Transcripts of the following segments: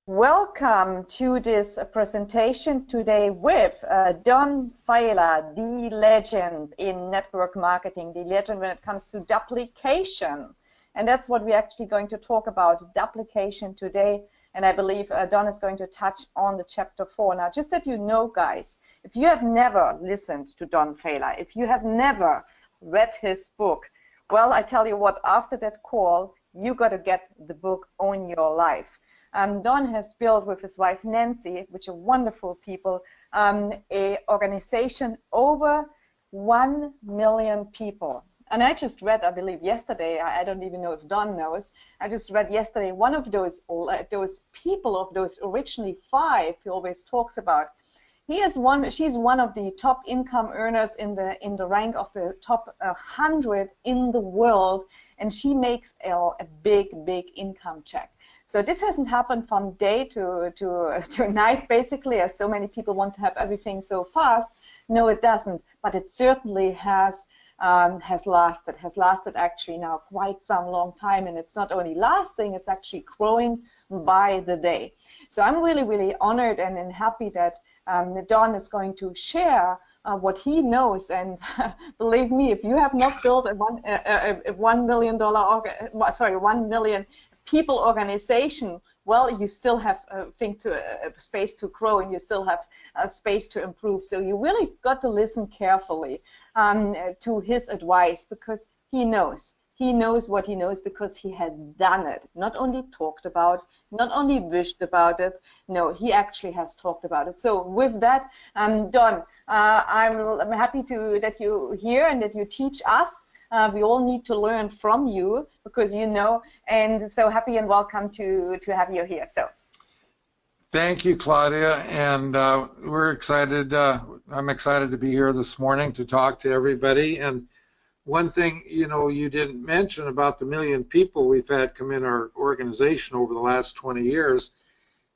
Welcome to this presentation today with Don Failla, the legend in network marketing, the legend when it comes to duplication. And that's what we're actually going to talk about, duplication today. And I believe Don is going to touch on the chapter 4. Now, just that you know, guys, if you have never listened to Don Failla, if you have never read his book, well, I tell you what, after that call, you got to get the book on your life. Don has built with his wife Nacy, which are wonderful people, a organization over 1 million people. And I just read, I believe yesterday, I don't even know if Don knows, I just read yesterday one of those people of those originally 5 he always talks about. She's one of the top income earners in the rank of the top 100 in the world, and she makes a big income check. So this hasn't happened from day to night, basically, as so many people want to have everything so fast. No, it doesn't, but it certainly has lasted actually now quite some long time, and it's not only lasting, it's actually growing by the day. So I'm really honored and happy that Don is going to share what he knows, and believe me, if you have not built a $1 million people organization, well, you still have space to grow, and you still have space to improve. So you really got to listen carefully to his advice, because he knows. He knows what he knows because he has done it. Not only talked about, not only wished about it, no, he actually has talked about it. So with that, Don, I'm happy that you're here and that you teach us. We all need to learn from you because you know, and so happy and welcome to have you here. So. Thank you, Claudia, and we're excited. I'm excited to be here this morning to talk to everybody. And one thing, you didn't mention about the 1 million people we've had come in our organization over the last 20 years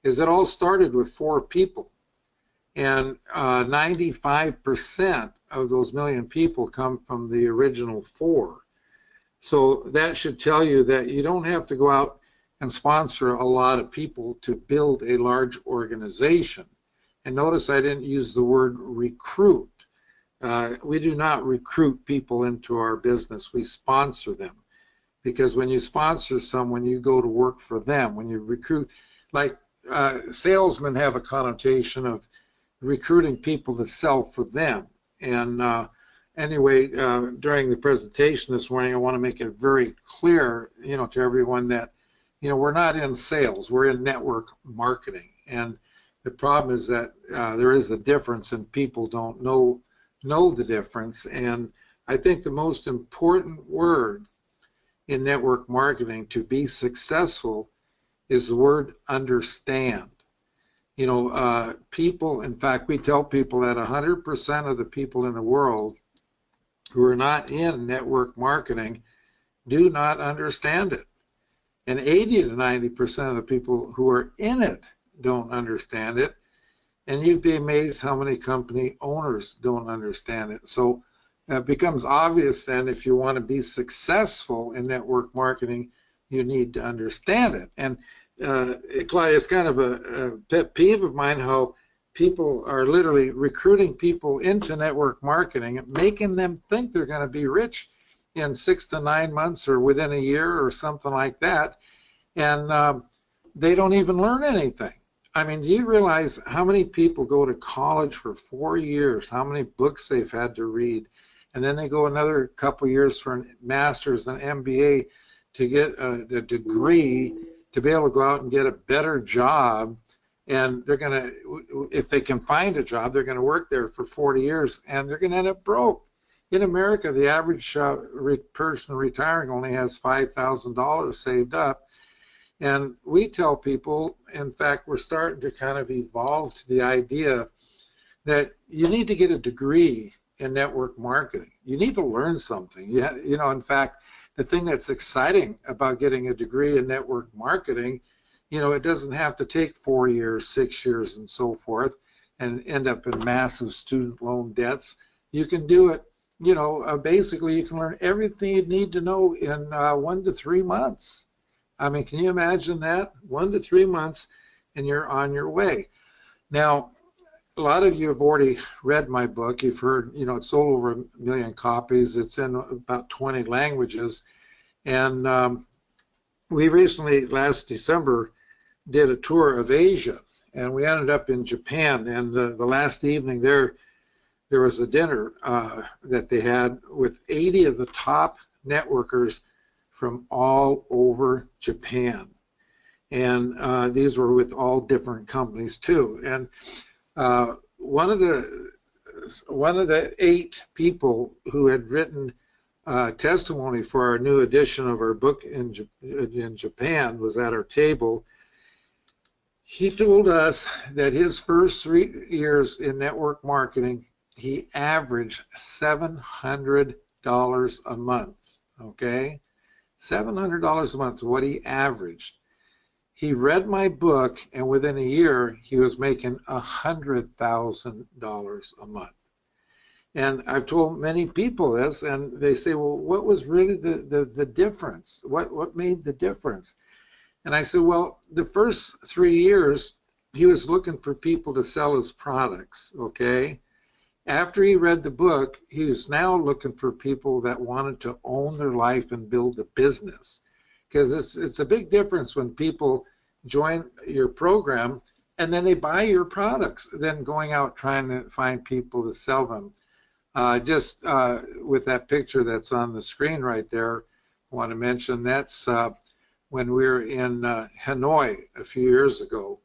is it all started with 4 people. And 95% of those 1 million people come from the original 4. So that should tell you that you don't have to go out and sponsor a lot of people to build a large organization. And notice I didn't use the word recruit. We do not recruit people into our business. We sponsor them, because when you sponsor someone, you go to work for them. When you recruit, like salesmen have a connotation of recruiting people to sell for them. And anyway, during the presentation this morning, I want to make it very clear, to everyone that, we're not in sales. We're in network marketing. And the problem is that there is a difference, and people don't know the difference. And I think the most important word in network marketing to be successful is the word understand. People, in fact, we tell people that 100% of the people in the world who are not in network marketing do not understand it. And 80 to 90% of the people who are in it don't understand it. And you'd be amazed how many company owners don't understand it. So it becomes obvious then, if you want to be successful in network marketing, you need to understand it. And Claudia, it's kind of a pet peeve of mine how people are literally recruiting people into network marketing and making them think they're going to be rich in 6 to 9 months or within a year or something like that. And they don't even learn anything. I mean, do you realize how many people go to college for 4 years, how many books they've had to read, and then they go another couple years for a master's and MBA to get a degree to be able to go out and get a better job. And they're going to, if they can find a job, they're going to work there for 40 years, and they're going to end up broke. In America, the average person retiring only has $5,000 saved up. And we tell people, in fact, we're starting to kind of evolve to the idea that you need to get a degree in network marketing. You need to learn something. In fact, the thing that's exciting about getting a degree in network marketing, it doesn't have to take 4 years, 6 years, and so forth, and end up in massive student loan debts. You can do it, basically you can learn everything you need to know in 1 to 3 months. I mean, can you imagine that? 1 to 3 months, and you're on your way. Now, a lot of you have already read my book. You've heard, you know, it's sold over 1 million copies. It's in about 20 languages. And we recently, last December, did a tour of Asia. And we ended up in Japan. And the last evening there was a dinner that they had with 80 of the top networkers from all over Japan. And these were with all different companies too. And one of the 8 people who had written testimony for our new edition of our book in Japan was at our table. He told us that his first 3 years in network marketing, he averaged $700 a month, okay? $700 a month, what he averaged. He read my book, and within a year, he was making $100,000 a month. And I've told many people this, and they say, well, what was really the difference? What made the difference? And I said, well, the first 3 years, he was looking for people to sell his products, okay? After he read the book, he was now looking for people that wanted to own their life and build a business. Because it's a big difference when people join your program and then they buy your products than going out trying to find people to sell them. Just with that picture that's on the screen right there, I want to mention that's when we were in Hanoi a few years ago.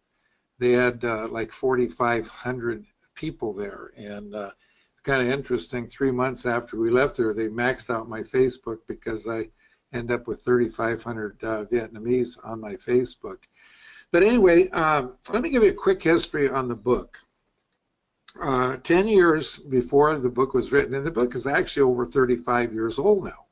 They had like 4,500 people there, and kind of interesting. 3 months after we left there, they maxed out my Facebook because I end up with 3,500 Vietnamese on my Facebook. But anyway, let me give you a quick history on the book. 10 years before the book was written, and the book is actually over 35 years old now.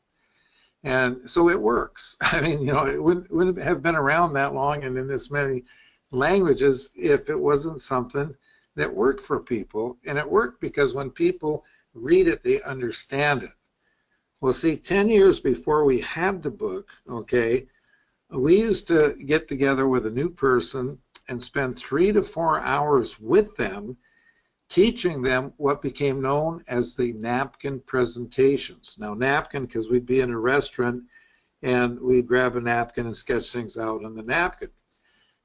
And so it works. I mean, you know, it wouldn't have been around that long and in this many languages if it wasn't something that worked for people. And it worked because when people read it, they understand it. Well, see, 10 years before we had the book, okay, we used to get together with a new person and spend 3 to 4 hours with them, teaching them what became known as the napkin presentations. Now, napkin, because we'd be in a restaurant and we'd grab a napkin and sketch things out on the napkin.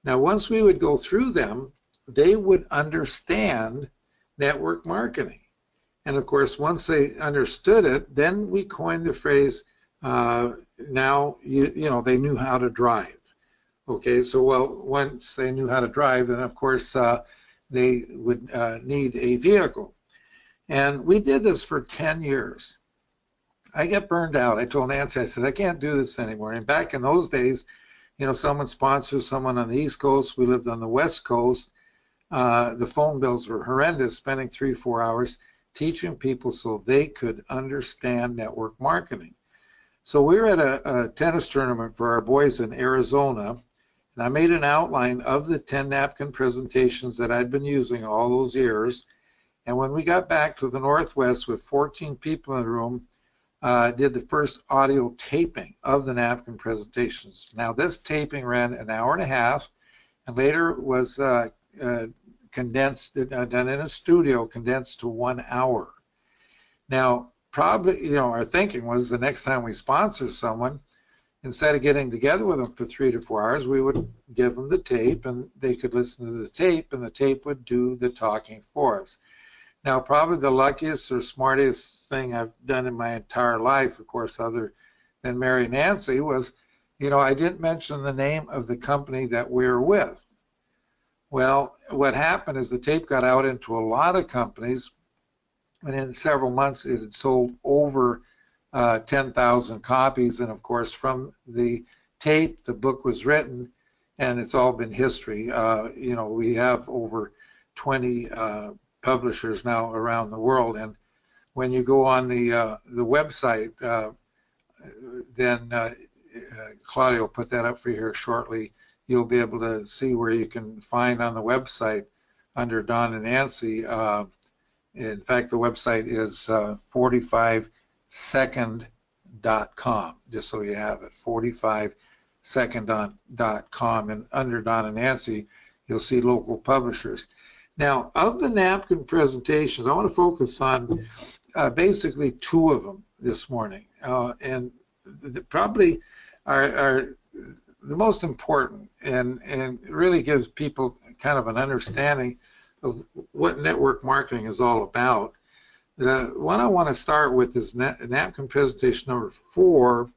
Now, once we would go through them, they would understand network marketing. And of course, once they understood it, then we coined the phrase, now, you know, they knew how to drive. Okay, so well, once they knew how to drive, then of course they would need a vehicle. And we did this for 10 years. I got burned out. I told Nancy, I said, I can't do this anymore. And back in those days, you know, someone sponsors someone on the East Coast. We lived on the West Coast. The phone bills were horrendous, spending 3-4 hours teaching people so they could understand network marketing. So we were at a tennis tournament for our boys in Arizona, and I made an outline of the 10 napkin presentations that I'd been using all those years. And when we got back to the Northwest with 14 people in the room, did the first audio taping of the napkin presentations. Now this taping ran an hour and a half, and later was condensed, done in a studio, condensed to 1 hour. Now, probably, you know, our thinking was the next time we sponsor someone, instead of getting together with them for 3 to 4 hours, we would give them the tape and they could listen to the tape and the tape would do the talking for us. Now, probably the luckiest or smartest thing I've done in my entire life, of course, other than marry Nancy, was, you know, I didn't mention the name of the company that we were with. Well, what happened is the tape got out into a lot of companies, and in several months it had sold over 10,000 copies. And of course, from the tape, the book was written, and it's all been history. You know, we have over 20 publishers now around the world, and when you go on the website, then Claudia will put that up for you here shortly. You'll be able to see where you can find on the website under Don and Nancy. In fact, the website is 45second.com, just so you have it, 45second.com. And under Don and Nancy, you'll see local publishers. Now, of the napkin presentations, I want to focus on basically two of them this morning, and probably are the most important, and really gives people kind of an understanding of what network marketing is all about. The one I want to start with is napkin presentation number 4,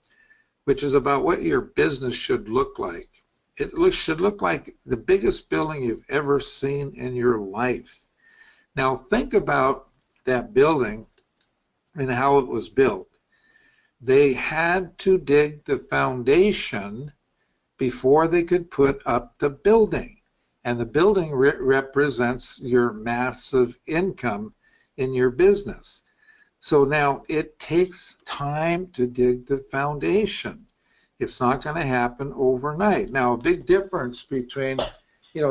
which is about what your business should look like. It should look like the biggest building you've ever seen in your life. Now think about that building and how it was built. They had to dig the foundation before they could put up the building. And the building represents your massive income in your business. So now it takes time to dig the foundation. It's not going to happen overnight. Now, a big difference between,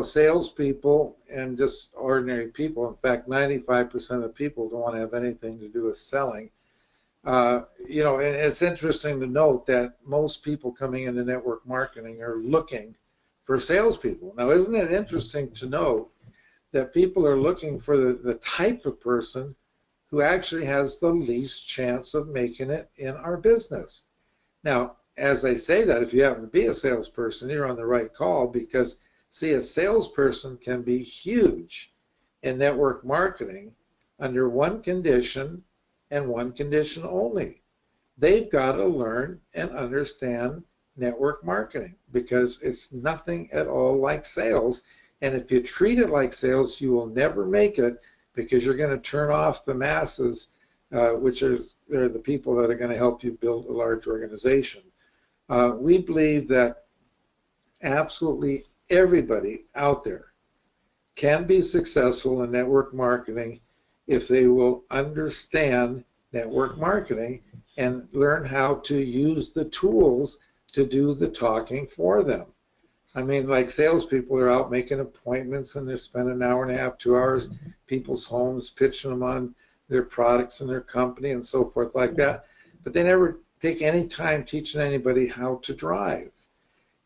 salespeople and just ordinary people. In fact, 95% of people don't want to have anything to do with selling. And it's interesting to note that most people coming into network marketing are looking for salespeople. Now, isn't it interesting to note that people are looking for the type of person who actually has the least chance of making it in our business? Now, as I say that, if you happen to be a salesperson, you're on the right call, because, see, a salesperson can be huge in network marketing under one condition and one condition only. They've got to learn and understand network marketing, because it's nothing at all like sales. And if you treat it like sales, you will never make it, because you're going to turn off the masses, which are the people that are going to help you build a large organization. We believe that absolutely everybody out there can be successful in network marketing if they will understand network marketing and learn how to use the tools to do the talking for them. I mean, like salespeople are out making appointments, and they spend an hour and a half, 2 hours in people's homes pitching them on their products and their company and so forth like that. But they never take any time teaching anybody how to drive.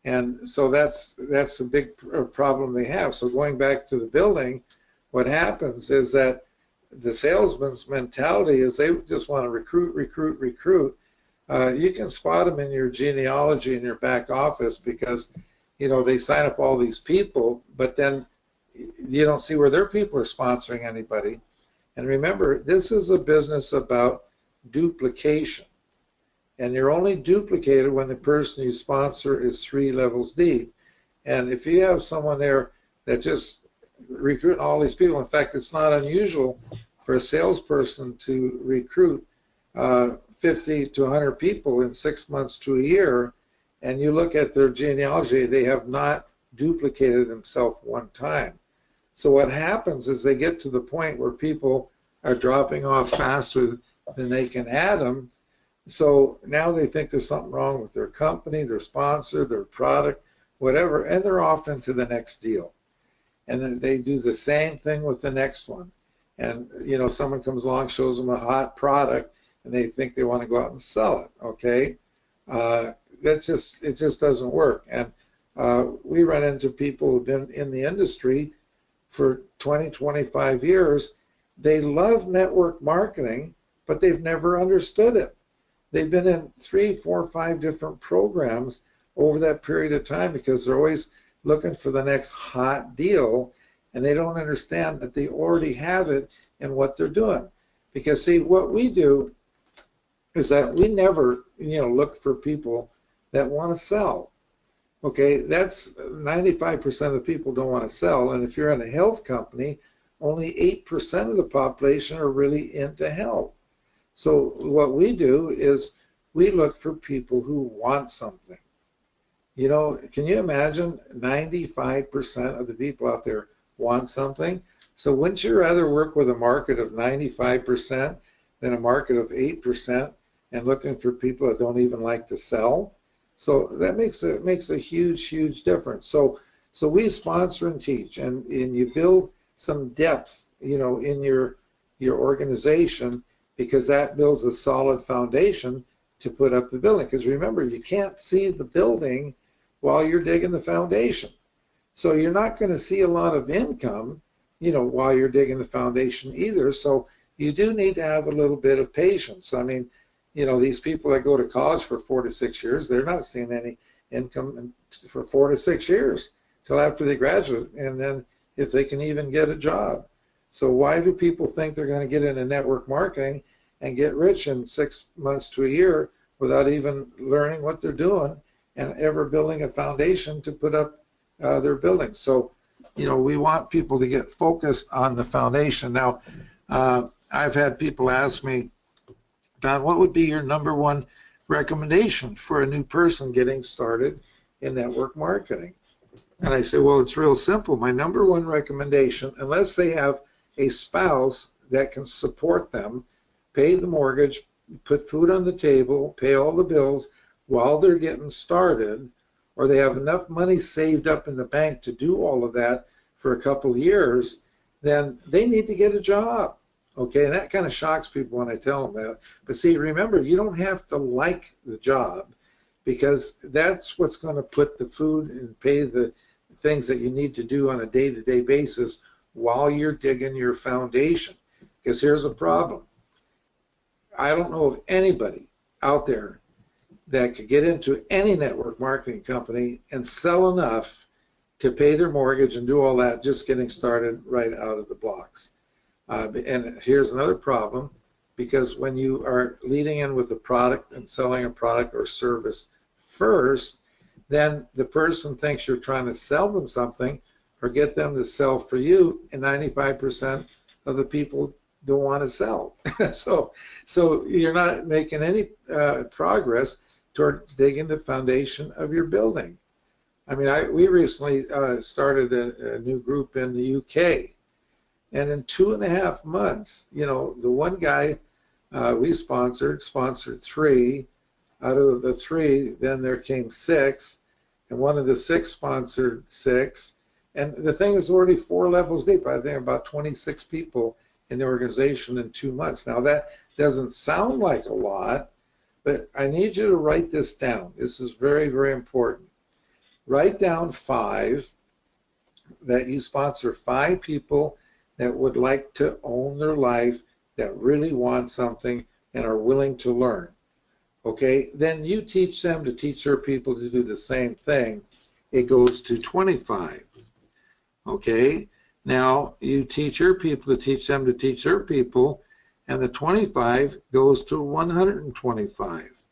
And so that's a big problem they have. So going back to the building, what happens is that the salesman's mentality is they just want to recruit. You can spot them in your genealogy in your back office, because they sign up all these people, but then you don't see where their people are sponsoring anybody. And remember, this is a business about duplication. And you're only duplicated when the person you sponsor is 3 levels deep. And if you have someone there that just recruiting all these people, in fact, it's not unusual for a salesperson to recruit 50 to 100 people in 6 months to a year, and you look at their genealogy, they have not duplicated themselves one time. So what happens is they get to the point where people are dropping off faster than they can add them. So now they think there's something wrong with their company, their sponsor, their product, whatever, and they're off into the next deal. And then they do the same thing with the next one. And someone comes along, shows them a hot product, and they think they want to go out and sell it. Okay, it just doesn't work. And we run into people who've been in the industry for 20, 25 years. They love network marketing, but they've never understood it. They've been in 3, 4, 5 different programs over that period of time, because they're always looking for the next hot deal, and they don't understand that they already have it in what they're doing. Because, see, what we do is that we never, look for people that want to sell. Okay, that's 95% of the people don't want to sell, and if you're in a health company, only 8% of the population are really into health. So what we do is we look for people who want something. Can you imagine 95% of the people out there want something? So wouldn't you rather work with a market of 95% than a market of 8% and looking for people that don't even like to sell? So that makes a huge difference. So we sponsor and teach, and you build some depth, in your organization, because that builds a solid foundation to put up the building. Because remember, you can't see the building while you're digging the foundation. So you're not going to see a lot of income, you know, while you're digging the foundation either. So you do need to have a little bit of patience. I mean, you know, these people that go to college for 4 to 6 years, they're not seeing any income for 4 to 6 years till after they graduate, and then if they can even get a job. So why do people think they're going to get into network marketing and get rich in 6 months to a year without even learning what they're doing and ever building a foundation to put up their building? So, you know, we want people to get focused on the foundation. Now, I've had people ask me, Don, what would be your #1 recommendation for a new person getting started in network marketing? And I say, well, it's real simple. My #1 recommendation, unless they have a spouse that can support them, pay the mortgage, put food on the table, pay all the bills while they're getting started, or they have enough money saved up in the bank to do all of that for a couple of years, then they need to get a job. Okay, and that kind of shocks people when I tell them that. But see, remember, you don't have to like the job, because that's what's going to put the food and pay the things that you need to do on a day-to-day basis while you're digging your foundation. Because here's a problem. I don't know of anybody out there that could get into any network marketing company and sell enough to pay their mortgage and do all that just getting started right out of the blocks. And here's another problem, because when you are leading in with a product and selling a product or service first, then the person thinks you're trying to sell them something or get them to sell for you, and 95% of the people don't want to sell. so you're not making any progress towards digging the foundation of your building. I mean, we recently started a new group in the UK, and in 2.5 months, you know, the one guy we sponsored 3. Out of the 3, then there came 6, and one of the 6 sponsored 6. And the thing is already 4 levels deep. I think about 26 people in the organization in 2 months. Now that doesn't sound like a lot, but I need you to write this down. This is very, very important. Write down 5, that you sponsor 5 people that would like to own their life, that really want something and are willing to learn. Okay, then you teach them to teach their people to do the same thing. It goes to 25. Okay, now you teach your people to teach them to teach their people, and the 25 goes to 125.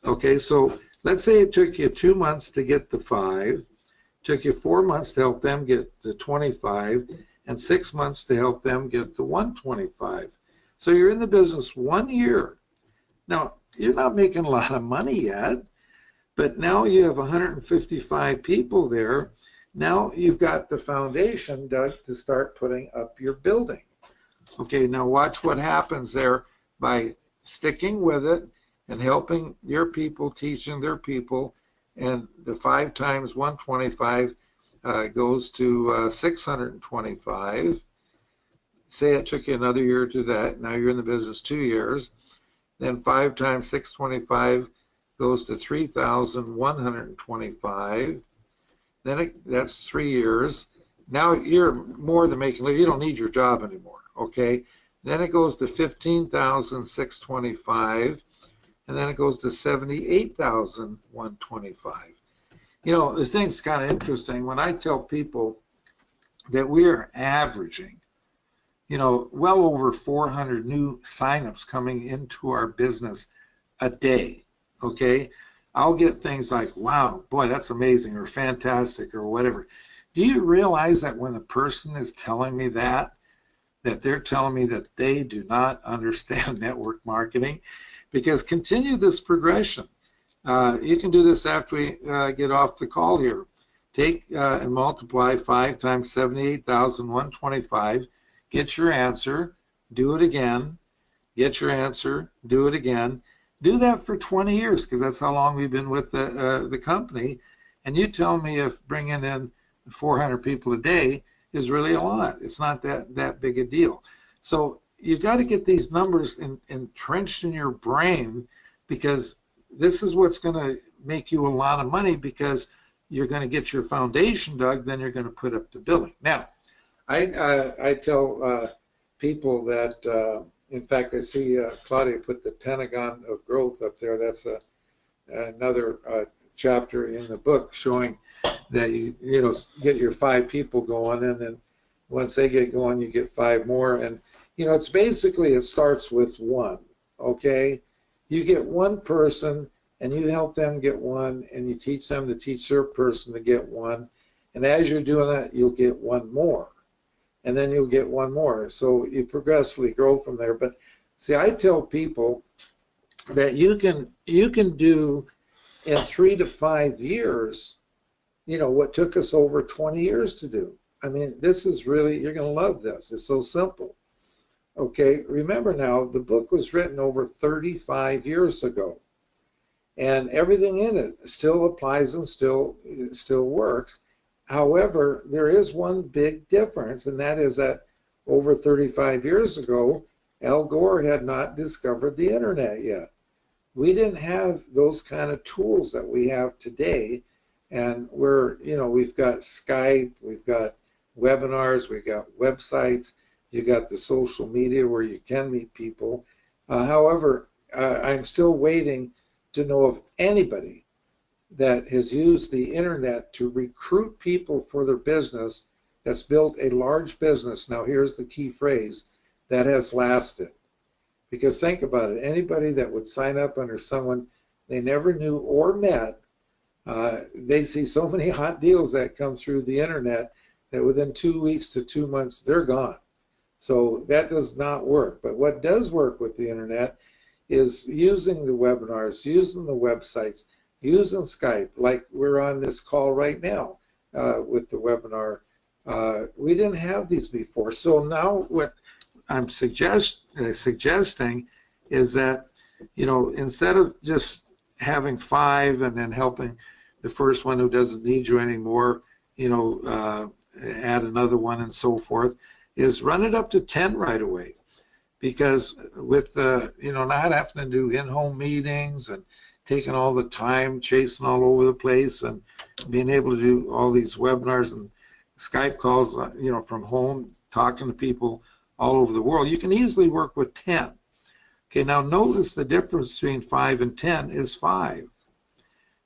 Okay, so let's say it took you 2 months to get the 5, took you 4 months to help them get the 25, and 6 months to help them get the 125. So you're in the business 1 year. Now, you're not making a lot of money yet, but now you have 155 people there. Now you've got the foundation dug to start putting up your building. Okay, now watch what happens there by sticking with it and helping your people, teaching their people, and the 5 times 125 goes to 625. Say it took you another year to do that. Now you're in the business 2 years. Then 5 times 625 goes to 3,125. Then that's 3 years. Now you're more than making, you don't need your job anymore, okay? Then it goes to 15,625, and then it goes to 78,125. You know, the thing's kind of interesting. When I tell people that we're averaging, you know, well over 400 new signups coming into our business a day, okay? I'll get things like, wow, boy, that's amazing, or fantastic, or whatever. Do you realize that when the person is telling me that they're telling me that they do not understand network marketing? Because continue this progression. You can do this after we get off the call here. Take and multiply 5 times 78,125. Get your answer, do it again, get your answer, do it again. Do that for 20 years, because that's how long we've been with the company. And you tell me if bringing in 400 people a day is really a lot. It's not that big a deal. So you've got to get these numbers entrenched in your brain, because this is what's going to make you a lot of money, because you're going to get your foundation dug, then you're going to put up the building. Now, I tell people that, in fact, I see Claudia put the Pentagon of Growth up there. That's another chapter in the book showing that you get your 5 people going, and then once they get going, you get 5 more. And it's basically, it starts with 1. Okay, you get 1 person, and you help them get 1, and you teach them to teach their person to get 1. And as you're doing that, you'll get 1 more, and then you'll get 1 more. So you progressively grow from there. But see, I tell people that you can do in 3 to 5 years, what took us over 20 years to do. I mean, this is really, you're going to love this. It's so simple. Okay, remember now, the book was written over 35 years ago, and everything in it still applies and still works. However, there is one big difference, and that is that over 35 years ago, Al Gore had not discovered the internet yet. We didn't have those kind of tools that we have today, and we've got Skype, we've got webinars, we've got websites, you got the social media where you can meet people. However, I'm still waiting to know of anybody that has used the internet to recruit people for their business that's built a large business. Now here's the key phrase, that has lasted. Because think about it, anybody that would sign up under someone they never knew or met, they see so many hot deals that come through the internet that within 2 weeks to 2 months, they're gone. So that does not work. But what does work with the internet is using the webinars, using the websites, using Skype, like we're on this call right now with the webinar. We didn't have these before. So now what I'm suggesting is that, instead of just having 5 and then helping the first one who doesn't need you anymore, add another one and so forth, is run it up to 10 right away. Because with not having to do in-home meetings and taking all the time chasing all over the place and being able to do all these webinars and Skype calls, from home, talking to people all over the world, you can easily work with 10. Okay, now notice the difference between 5 and 10 is 5.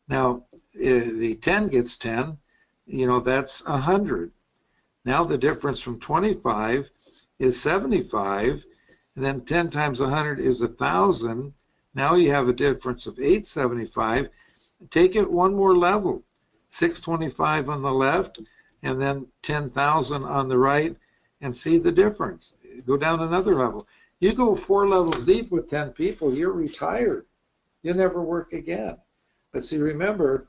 Now, the 10 gets 10, that's 100. Now the difference from 25 is 75, and then 10 times 100 is 1,000. Now you have a difference of 875. Take it one more level, 625 on the left, and then 10,000 on the right, and see the difference. Go down another level. You go 4 levels deep with 10 people, you're retired. You'll never work again. But see, remember,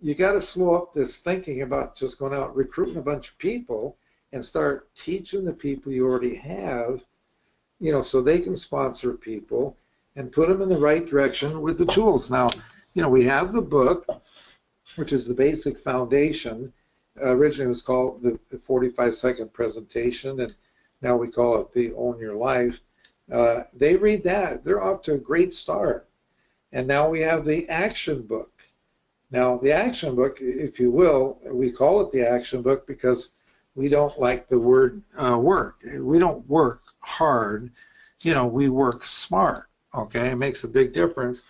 you got to slow up this thinking about just going out recruiting a bunch of people and start teaching the people you already have, so they can sponsor people and put them in the right direction with the tools. Now, we have the book, which is the basic foundation. Originally it was called the 45-second presentation, and now we call it the Own Your Life. They read that, they're off to a great start. And now we have the action book. Now the action book, if you will, we call it the action book because we don't like the word work. We don't work hard, we work smart. Okay, it makes a big difference.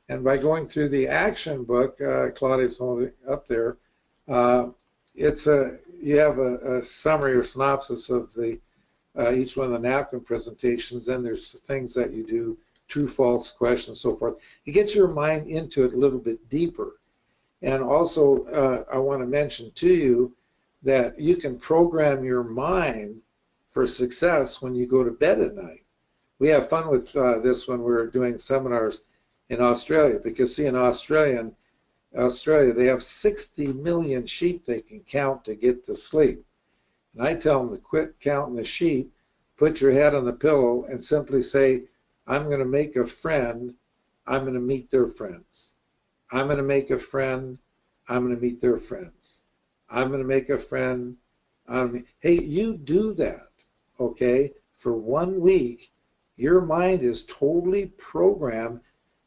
And by going through the action book, Claudia's holding up there, you have a summary or synopsis of the each one of the napkin presentations. Then there's things that you do, true, false questions, so forth. It gets your mind into it a little bit deeper. And also, I want to mention to you that you can program your mind for success when you go to bed at night. We have fun with this when we're doing seminars in Australia, because see, in Australia, they have 60 million sheep they can count to get to sleep. And I tell them to quit counting the sheep, put your head on the pillow, and simply say, I'm going to make a friend, I'm going to meet their friends. I'm going to make a friend, I'm going to meet their friends. I'm going to make a friend. Hey, you do that, okay? For 1 week, your mind is totally programmed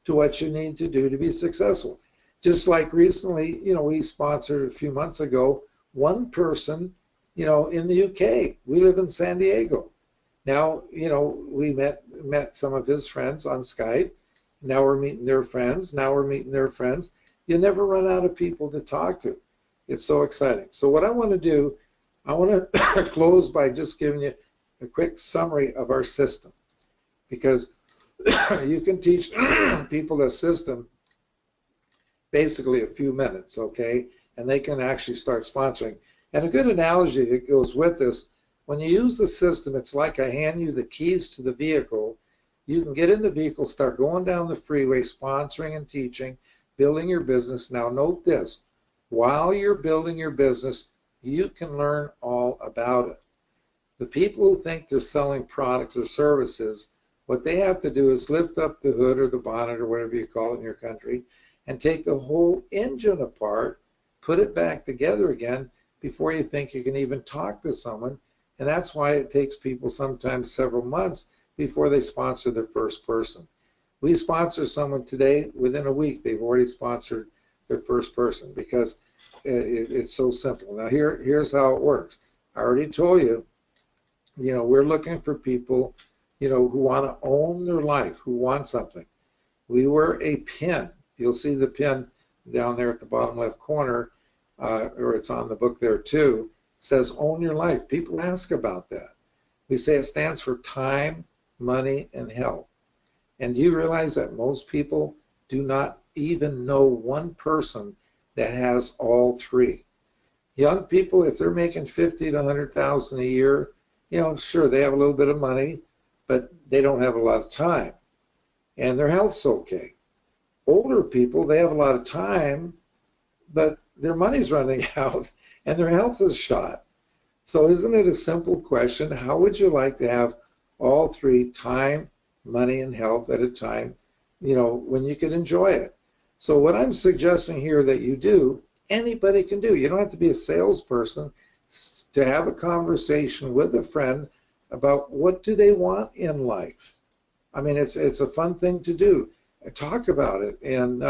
to what you need to do to be successful. Just like recently, we sponsored a few months ago one person, in the UK. We live in San Diego. Now, we met some of his friends on Skype. Now we're meeting their friends. Now we're meeting their friends. You never run out of people to talk to. It's so exciting. So what I want to do, I want to close by just giving you a quick summary of our system, because you can teach people a system basically a few minutes, okay? And they can actually start sponsoring. And a good analogy that goes with this, when you use the system, it's like I hand you the keys to the vehicle. You can get in the vehicle, start going down the freeway, sponsoring and teaching, building your business. Now note this, while you're building your business, you can learn all about it. The people who think they're selling products or services, what they have to do is lift up the hood or the bonnet or whatever you call it in your country and take the whole engine apart, put it back together again before you think you can even talk to someone. And that's why it takes people sometimes several months before they sponsor their first person. We sponsor someone today, within a week they've already sponsored their first person, because it's so simple. Now here's how it works. I already told you, we're looking for people, who want to own their life, who want something. We wear a pin. You'll see the pin down there at the bottom left corner, or it's on the book there too. It says own your life. People ask about that. We say it stands for time, money, and health. And do you realize that most people do not even know one person that has all three? Young people, if they're making 50 to 100,000 a year, sure, they have a little bit of money, but they don't have a lot of time. And their health's okay. Older people, they have a lot of time, but their money's running out and their health is shot. So isn't it a simple question? How would you like to have all three, time, money, and health, at a time, when you could enjoy it? So what I'm suggesting here that you do, anybody can do. You don't have to be a salesperson to have a conversation with a friend about what do they want in life. I mean, it's a fun thing to do. Talk about it. And,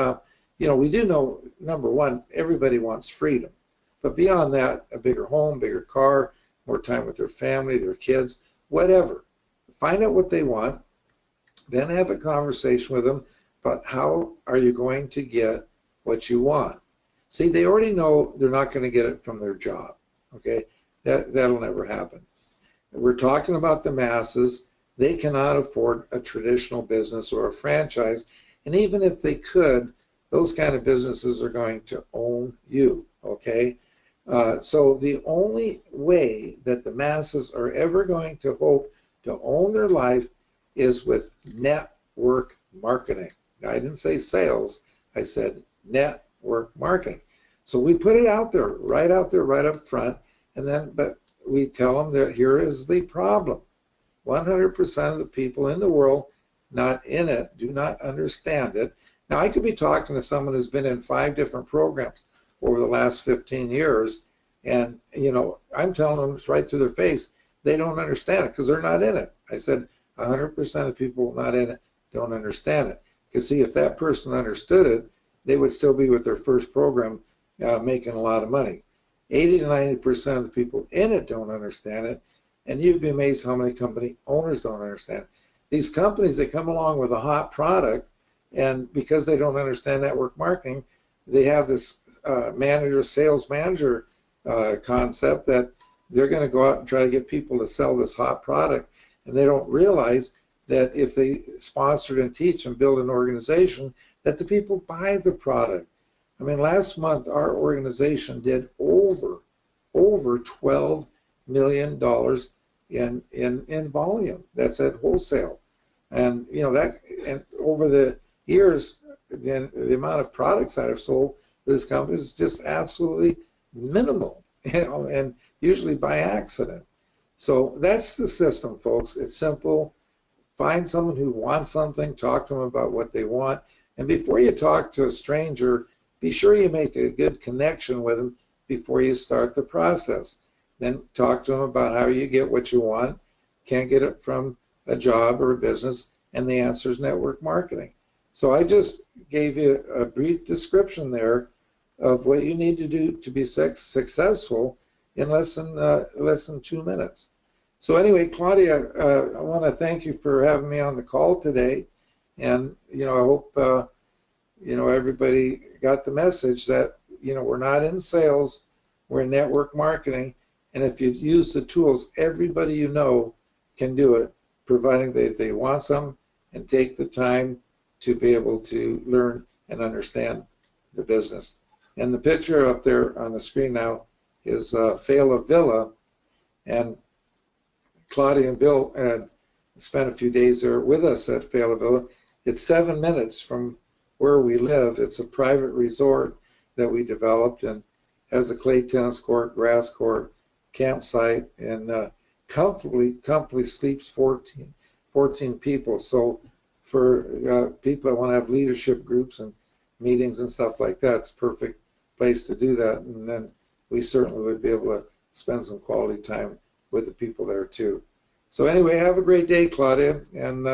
we do know, number one, everybody wants freedom. But beyond that, a bigger home, bigger car, more time with their family, their kids, whatever. Find out what they want, then have a conversation with them about how are you going to get what you want. See, they already know they're not going to get it from their job, okay? That'll never happen. We're talking about the masses. They cannot afford a traditional business or a franchise, and even if they could, those kind of businesses are going to own you, okay? So the only way that the masses are ever going to hope to own their life is with network marketing. Now, I didn't say sales, I said network marketing. So we put it out there, right up front, and then, but we tell them that here is the problem. 100% of the people in the world not in it do not understand it. Now, I could be talking to someone who's been in 5 different programs over the last 15 years, and, I'm telling them right to their face, they don't understand it because they're not in it. I said 100% of the people not in it don't understand it. Because, see, if that person understood it, they would still be with their first program making a lot of money. 80 to 90% of the people in it don't understand it, and you'd be amazed how many company owners don't understand it. These companies, they come along with a hot product, and because they don't understand network marketing, they have this sales manager concept that they're going to go out and try to get people to sell this hot product, and they don't realize that if they sponsor and teach and build an organization, that the people buy the product. I mean, last month our organization did over $12 million in volume. That's at wholesale, and that, and over the years, then the amount of products that I've sold to this company is just absolutely minimal, and usually by accident. So that's the system, folks. It's simple. Find someone who wants something, talk to them about what they want, and before you talk to a stranger, be sure you make a good connection with them before you start the process. Then talk to them about how you get what you want. Can't get it from a job or a business, and the answer is network marketing. So I just gave you a brief description there of what you need to do to be successful in less than 2 minutes. So anyway, Claudia, I want to thank you for having me on the call today, and I hope everybody got the message that we're not in sales, we're in network marketing, and if you use the tools, everybody you know can do it, providing they want some and take the time to be able to learn and understand the business. And the picture up there on the screen now is Failla Villa, and Claudia and Bill had spent a few days there with us at Failla Villa. It's 7 minutes from where we live. It's a private resort that we developed and has a clay tennis court, grass court, campsite, and comfortably sleeps 14 people. So for people that want to have leadership groups and meetings and stuff like that, it's a perfect place to do that. And then we certainly would be able to spend some quality time with the people there too. So anyway, have a great day, Claudia, and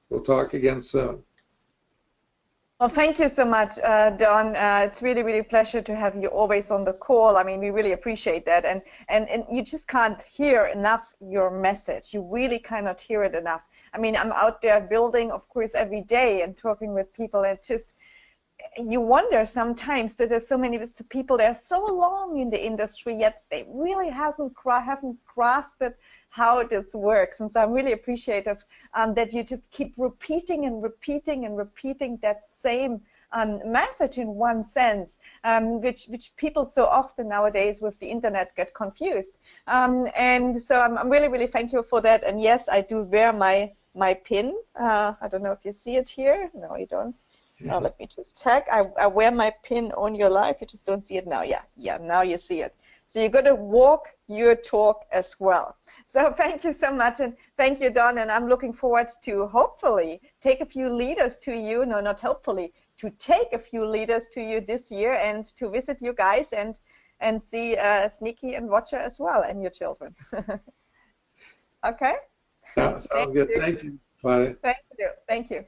we'll talk again soon. Well, thank you so much, Don. It's really, really a pleasure to have you always on the call. I mean, we really appreciate that. And you just can't hear enough your message. You really cannot hear it enough. I mean, I'm out there building, of course, every day and talking with people. And just, you wonder sometimes that there's so many people that are so long in the industry, yet they really haven't grasped it, how this works. And so I'm really appreciative that you just keep repeating and repeating and repeating that same message in one sense, which people so often nowadays with the internet get confused. And so I'm really, really thankful for that. And yes, I do wear my pin. I don't know if you see it here. No, you don't. Let me just check. I wear my pin on your life. You just don't see it now. Yeah, now you see it. So you're going to walk your talk as well. So thank you so much, and thank you, Don. And I'm looking forward to hopefully take a few leaders to you. No, not hopefully, to take a few leaders to you this year and to visit you guys and see Sneaky and Watcher as well and your children. Okay? Sounds good. Thank you, Claudia. Thank you. Thank you.